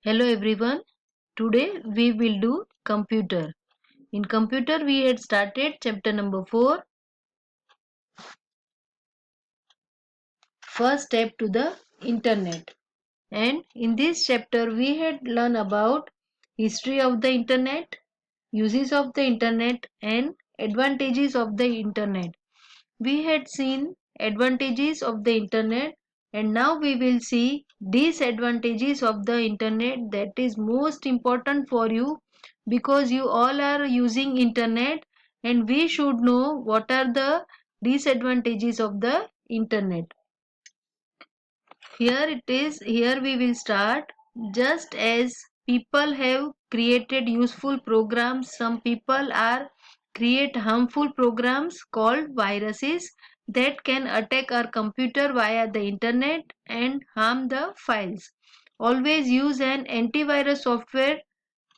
Hello everyone. Today we will do computer. In computer we had started chapter number 4, first step to the internet. And in this chapter we had learned about history of the internet, uses of the internet and advantages of the internet. We had seen advantages of the internet and now we will see disadvantages of the internet that is most important for you because you all are using internet and we should know what are the disadvantages of the internet. Here we will start. Just as people have created useful programs, some people are create harmful programs called viruses that can attack our computer via the internet and harm the files. Always use an antivirus software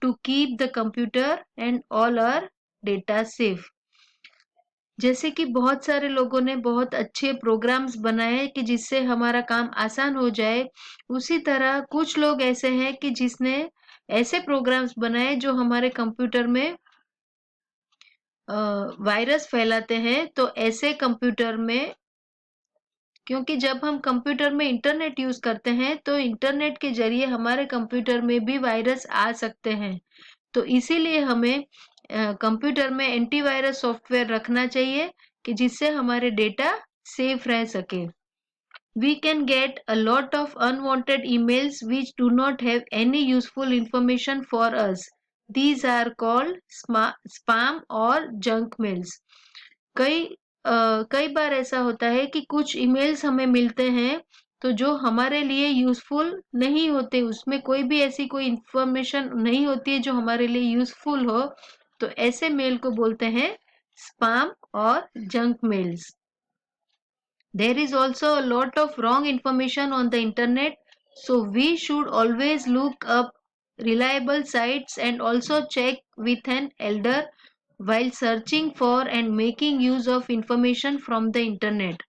to keep the computer and all our data safe. जैसे कि बहुत सारे लोगों ने बहुत अच्छे programmes बनाए कि जिससे हमारा काम आसान हो जाए, उसी तरह कुछ लोग ऐसे हैं कि जिसने ऐसे प्रोग्राम्स बनाए जो हमारे कंप्यूटर में वायरस फैलाते हैं। तो ऐसे कंप्यूटर में क्योंकि जब हम कंप्यूटर में इंटरनेट यूज़ करते हैं, तो इंटरनेट के ज़रिए हमारे कंप्यूटर में भी वायरस आ सकते हैं। तो इसीलिए हमें कंप्यूटर में एंटीवायरस सॉफ्टवेयर रखना चाहिए कि जिससे हमारे डेटा सेफ रह सके। We can get a lot of unwanted emails which do not have any useful information for us. These are called spam और junk mails. कई कई बार ऐसा होता है कि कुछ ईमेल्स हमें मिलते हैं तो जो हमारे लिए यूजफुल नहीं होते, उसमें कोई भी ऐसी कोई इंफॉर्मेशन नहीं होती है जो हमारे लिए यूजफुल हो। तो ऐसे मेल को बोलते हैं स्पैम और junk mails. There is also a lot of wrong information on the internet, so we should always look up reliable sites and also check with an elder while searching for and making use of information from the internet.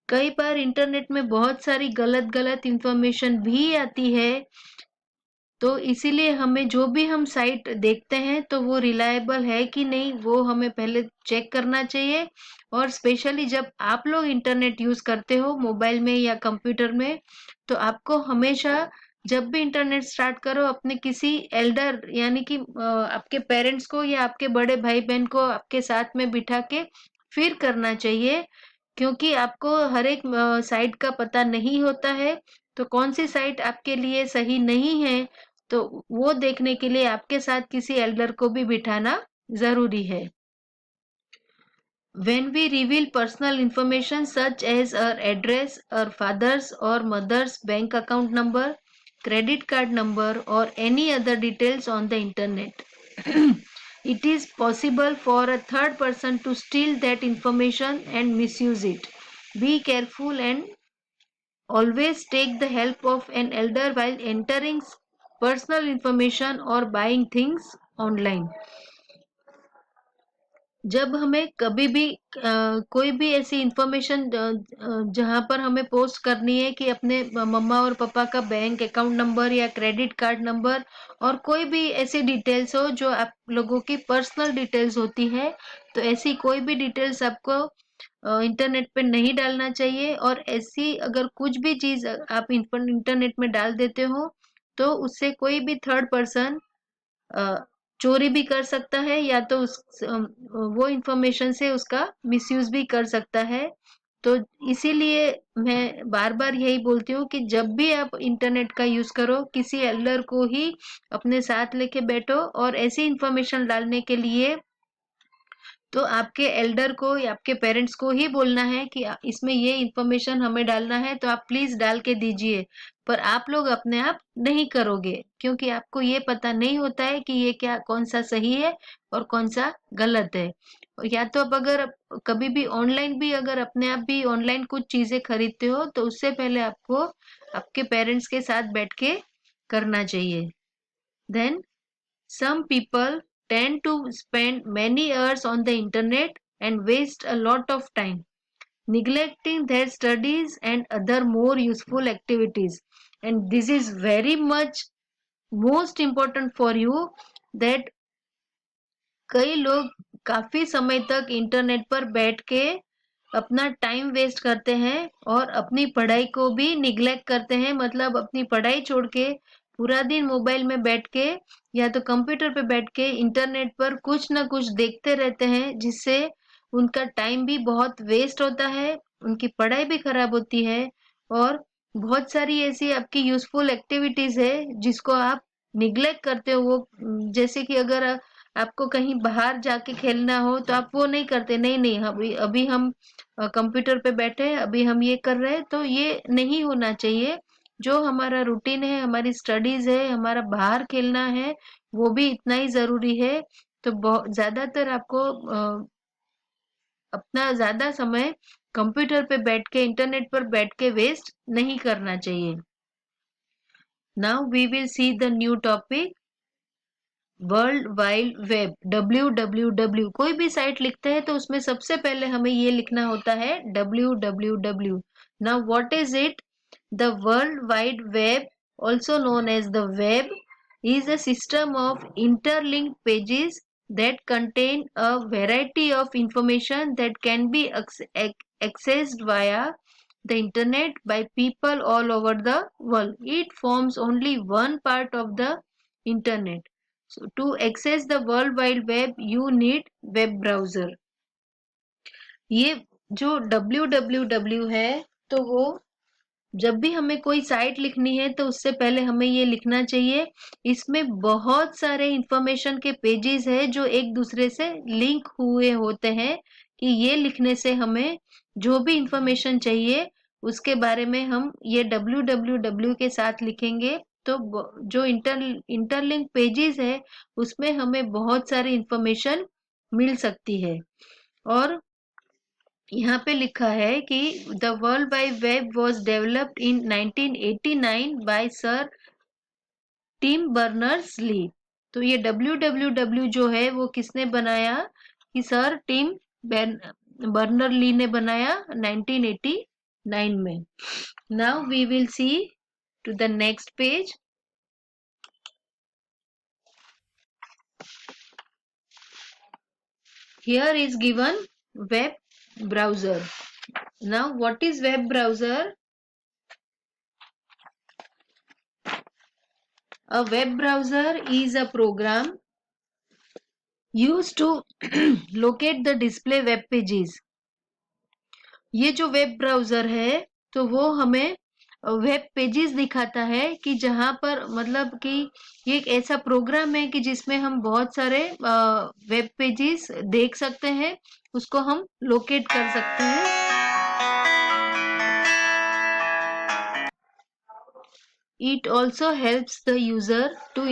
कई बार internet में बहुत सारी गलत गलत information भी आती है, तो इसीलिए हमें जो भी हम साइट देखते हैं तो वो रिलायबल है कि नहीं वो हमें पहले चेक करना चाहिए। और स्पेशली जब आप लोग इंटरनेट यूज करते हो मोबाइल में या कंप्यूटर में, तो आपको हमेशा जब भी इंटरनेट स्टार्ट करो अपने किसी एल्डर यानी कि आपके पेरेंट्स को या आपके बड़े भाई बहन को आपके साथ में बिठा के फिर करना चाहिए, क्योंकि आपको हर एक साइट का पता नहीं होता है। तो कौन सी साइट आपके लिए सही नहीं है, तो वो देखने के लिए आपके साथ किसी एल्डर को भी बिठाना जरूरी है। When we reveal personal information such as our address, our father's or mother's bank account number, credit card number, or any other details on the internet, it is possible for a third person to steal that information and misuse it. Be careful and always take the help of an elder while entering personal information or buying things online. जब हमें कभी भी कोई भी ऐसी information जहां पर हमें पोस्ट करनी है कि अपने मम्मा और पापा का बैंक अकाउंट नंबर या क्रेडिट कार्ड नंबर और कोई भी ऐसी डिटेल्स हो जो आप लोगों की पर्सनल डिटेल्स होती है, तो ऐसी कोई भी डिटेल्स आपको इंटरनेट पे नहीं डालना चाहिए। और ऐसी अगर कुछ भी चीज आप इंटरनेट में डाल देते हो तो उससे कोई भी थर्ड पर्सन चोरी भी कर सकता है या तो वो इंफॉर्मेशन से उसका मिसयूज भी कर सकता है। तो इसीलिए मैं बार बार यही बोलती हूँ कि जब भी आप इंटरनेट का यूज करो किसी एल्डर को ही अपने साथ लेके बैठो और ऐसी इंफॉर्मेशन डालने के लिए तो आपके एल्डर को या आपके पेरेंट्स को ही बोलना है कि इसमें ये इंफॉर्मेशन हमें डालना है तो आप प्लीज डाल के दीजिए। पर आप लोग अपने आप नहीं करोगे क्योंकि आपको ये पता नहीं होता है कि ये क्या कौन सा सही है और कौन सा गलत है। या तो अब अगर कभी भी ऑनलाइन भी अगर अपने आप भी ऑनलाइन कुछ चीजें खरीदते हो तो उससे पहले आपको आपके पेरेंट्स के साथ बैठ के करना चाहिए। Then some people tend to spend many hours on the internet and waste a lot of time, neglecting their studies and other more useful activities. And this is very much most important for you that कई लोग काफी समय तक internet पर बैठ के अपना time waste करते हैं और अपनी पढ़ाई को भी निग्लेक्ट करते हैं, मतलब अपनी पढ़ाई छोड़ के पूरा दिन मोबाइल में बैठ के या तो कंप्यूटर पे बैठ के इंटरनेट पर कुछ ना कुछ देखते रहते हैं, जिससे उनका टाइम भी बहुत वेस्ट होता है, उनकी पढ़ाई भी खराब होती है और बहुत सारी ऐसी आपकी यूजफुल एक्टिविटीज है जिसको आप निग्लेक्ट करते हो। वो जैसे कि अगर आपको कहीं बाहर जाके खेलना हो तो आप वो नहीं करते, नहीं नहीं अभी अभी हम कंप्यूटर पे बैठे हैं, अभी हम ये कर रहे हैं, तो ये नहीं होना चाहिए। जो हमारा रूटीन है, हमारी स्टडीज है, हमारा बाहर खेलना है, वो भी इतना ही जरूरी है। तो बहुत ज्यादातर आपको अपना ज्यादा समय कंप्यूटर पे बैठ के इंटरनेट पर बैठ के वेस्ट नहीं करना चाहिए। Now we will see the new topic, world wide web, WWW। कोई भी साइट लिखते हैं तो उसमें सबसे पहले हमें ये लिखना होता है WWW। Now what is it? The world wide web, also known as the web, is a system of interlinked pages that contain a variety of information that can be accessed via the internet by people all over the world. It forms only one part of the internet. So to access the world wide web you need web browser। ये जो www है, तो वो जब भी हमें कोई site लिखनी है तो उससे पहले हमें ये लिखना चाहिए। इसमें बहुत सारे इंफॉर्मेशन के पेजेस है जो एक दूसरे से लिंक हुए होते हैं, कि ये लिखने से हमें जो भी इंफॉर्मेशन चाहिए उसके बारे में हम ये www के साथ लिखेंगे, तो जो इंटरलिंक पेजेस है उसमें हमें बहुत सारी इंफॉर्मेशन मिल सकती है। और यहाँ पे लिखा है कि the world wide web was developed in 1989 by sir Tim Berners Lee. तो ये www जो है वो किसने बनाया? कि सर टिम बर्नर ली ने बनाया 1989 में। Now we will see to the next page. Here is given web browser. Now what is web browser? A web browser is a program used to locate the display web pages। ये जो web browser है तो वो हमें web pages दिखाता है, कि जहां पर मतलब कि ये एक ऐसा प्रोग्राम है कि जिसमें हम बहुत सारे वेब पेजेस देख सकते हैं, उसको हम लोकेट कर सकते हैं। It also helps the user to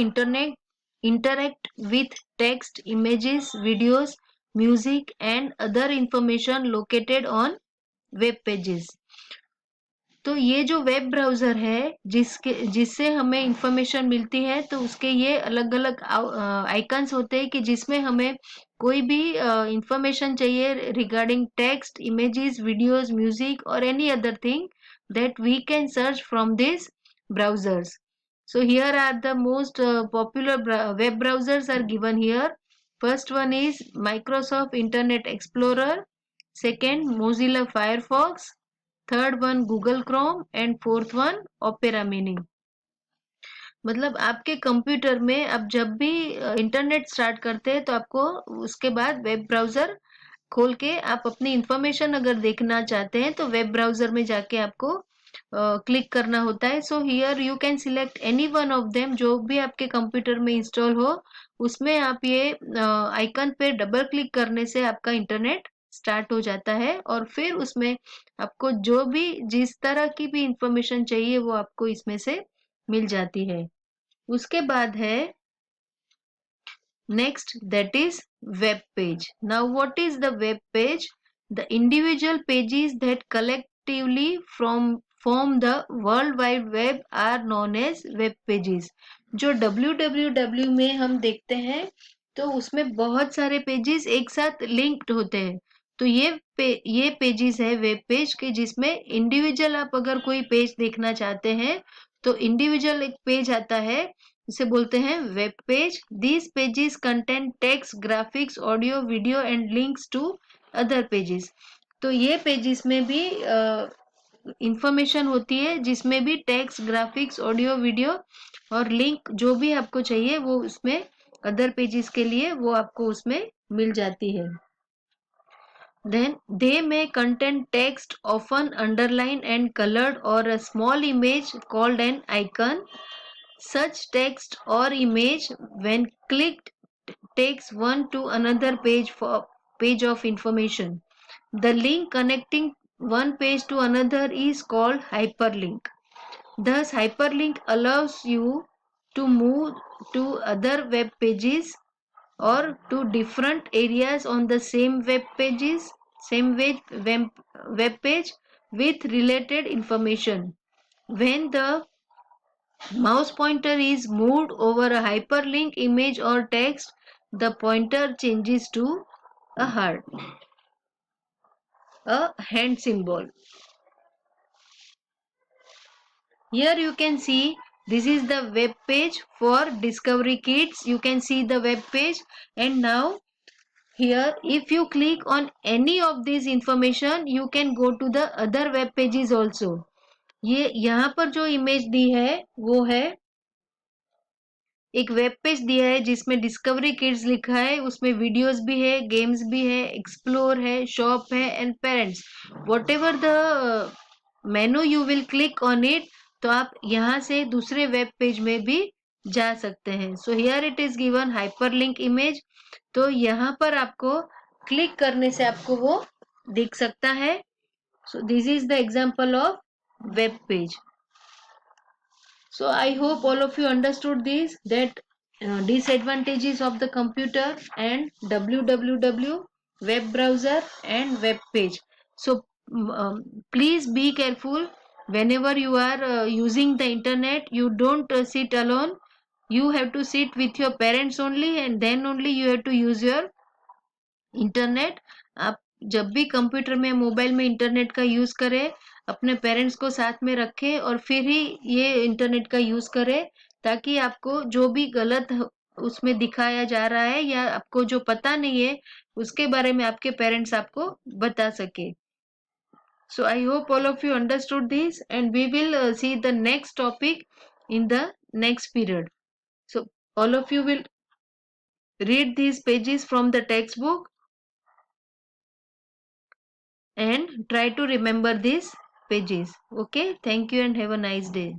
interact with text, images, videos, music and other information located on web pages। तो ये जो वेब ब्राउजर है जिससे हमें इंफॉर्मेशन मिलती है, तो उसके ये अलग अलग आइकन्स होते हैं कि जिसमें हमें कोई भी इंफॉर्मेशन चाहिए regarding text, images, videos, music और any other thing that we can search from these browsers। So here are the most popular web browsers are given here। First one is Microsoft Internet Explorer, second Mozilla Firefox, third one Google Chrome and fourth one opera mini. मतलब आपके computer में आप जब भी internet start करते हैं तो आपको उसके बाद वेब ब्राउजर खोल के आप अपनी इंफॉर्मेशन अगर देखना चाहते हैं तो वेब ब्राउजर में जाके आपको क्लिक करना होता है। So here you can select any one of them, जो भी आपके कंप्यूटर में इंस्टॉल हो उसमें आप ये आइकन पे डबल क्लिक करने से आपका इंटरनेट स्टार्ट हो जाता है और फिर उसमें आपको जो भी जिस तरह की भी इंफॉर्मेशन चाहिए वो आपको इसमें से मिल जाती है। उसके बाद है next, that is web page। Now what is the web page? The individual pages that collectively form the world wide web are known as web pages। जो www में हम देखते हैं तो उसमें बहुत सारे पेजेस एक साथ लिंक्ड होते हैं। तो ये पेजेस है वेब पेज के, जिसमें इंडिविजुअल आप अगर कोई पेज देखना चाहते हैं तो इंडिविजुअल एक पेज आता है इसे बोलते हैं web page. These pages contain text, graphics, audio, video and links to other pages. तो ये पेजेस में भी इंफॉर्मेशन होती है जिसमें भी टेक्स्ट, ग्राफिक्स, ऑडियो, वीडियो और लिंक जो भी आपको चाहिए वो उसमें अदर पेजेस के लिए वो आपको उसमें मिल जाती है. Then they may contain text often underlined and colored or a small image called an icon. Such text or image when clicked takes one to another page of information. The link connecting one page to another is called hyperlink. Thus, hyperlink allows you to move to other web pages or to different areas on the same web page with related information. When the mouse pointer is moved over a hyperlink image or text, the pointer changes to a heart, a hand symbol. Here you can see this is the web page for Discovery Kids. You can see the web page, and now here if you click on any of this information you can go to the other web pages also. ये यहाँ पर जो image दी है वो है एक web page दिया है जिसमें डिस्कवरी किड्स लिखा है. उसमें वीडियोस भी है, गेम्स भी है, एक्सप्लोर है, शॉप है and parents. What ever the menu you will click on it, तो आप यहाँ से दूसरे वेब पेज में भी जा सकते हैं. So here it is given hyperlink image. तो यहाँ पर आपको क्लिक करने से आपको वो दिख सकता है. So this is the example of web page. So I hope all of you understood this, that disadvantages of the computer and www web browser and web page. So please be careful whenever you are using the internet. You don't sit alone. You have to sit with your parents only, and then only you have to use your internet. आप जब भी computer में, mobile में internet का use करें, अपने parents को साथ में रखें और फिर ही ये इंटरनेट का यूज करें, ताकि आपको जो भी गलत उसमें दिखाया जा रहा है या आपको जो पता नहीं है उसके बारे में आपके पेरेंट्स आपको बता सके. So I hope all of you understood this, and we will see the next topic in the next period. So all of you will read these pages from the textbook and try to remember these pages. Okay, thank you and have a nice day.